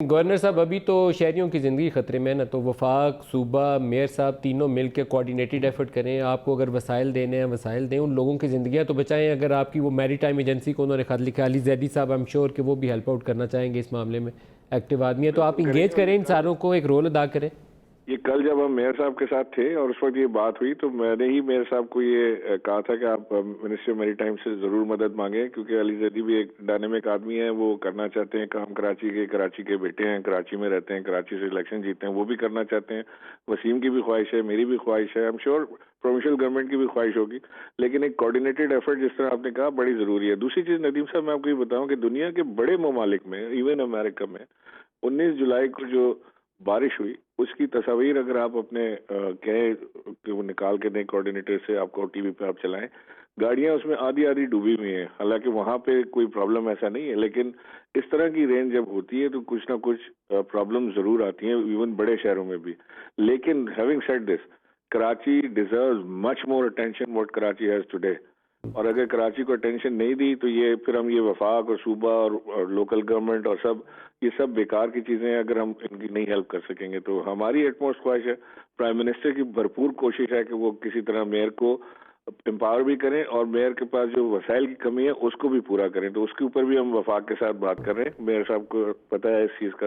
Governor साहब अभी तो शहरियों की ज़िंदगी ख़तरे में है ना, तो वफाक, सूबा, मेयर साहब तीनों मिल के कोऑर्डिनेटेड एफर्ट करें। आपको अगर वसाइल देने हैं वसाइल दें, उन लोगों की ज़िंदगियाँ तो बचाएं। अगर आपकी वो मैरी टाइम एजेंसी को उन्होंने खत लिखा, अली जैदी साहब आई एम श्योर कि वो भी हेल्प आउट करना चाहेंगे इस मामले में, एक्टिव आदमी है, तो आप बिल्कुल इंगेज करेंगे। और करें, इन सारों को एक रोल अदा करें। ये कल जब हम मेयर साहब के साथ थे और उस वक्त ये बात हुई तो मैंने ही मेयर साहब को ये कहा था कि आप मिनिस्ट्री ऑफ मैरीटाइम से जरूर मदद मांगे, क्योंकि अली जैदी भी एक डायनेमिक आदमी है। वो करना चाहते हैं काम, कराची के बेटे हैं, कराची में रहते हैं, कराची से इलेक्शन जीते हैं, वो भी करना चाहते हैं। वसीम की भी ख्वाहिश है, मेरी भी ख्वाहिश है, I am sure provincial government की भी ख्वाहिश होगी। लेकिन एक कोऑर्डिनेटेड एफर्ट जिस तरह आपने कहा बड़ी जरूरी है। दूसरी चीज नदीम साहब, मैं आपको ये बताऊं कि दुनिया के बड़े ममालिक में, इवन अमेरिका में 19 जुलाई को जो बारिश हुई उसकी तस्वीर अगर आप अपने कहें कि वो निकाल के दें कोऑर्डिनेटर से, आपको टीवी पे आप चलाएं, गाड़ियां उसमें आधी आधी डूबी हुई हैं। हालांकि वहां पे कोई प्रॉब्लम ऐसा नहीं है, लेकिन इस तरह की रेंज जब होती है तो कुछ ना कुछ प्रॉब्लम जरूर आती हैं, इवन बड़े शहरों में भी। लेकिन having said this, Karachi deserves much more attention what Karachi has today. और अगर कराची को अटेंशन नहीं दी तो ये फिर हम ये वफाक और सूबा और लोकल गवर्नमेंट और सब, ये सब बेकार की चीजें हैं अगर हम इनकी नहीं हेल्प कर सकेंगे। तो हमारी एटमोस्ट ख्वाहिश है, प्राइम मिनिस्टर की भरपूर कोशिश है कि वो किसी तरह मेयर को एम्पावर भी करें और मेयर के पास जो वसाइल की कमी है उसको भी पूरा करें। तो उसके ऊपर भी हम वफाक के साथ बात कर रहे हैं। मेयर साहब को पता है इस चीज का।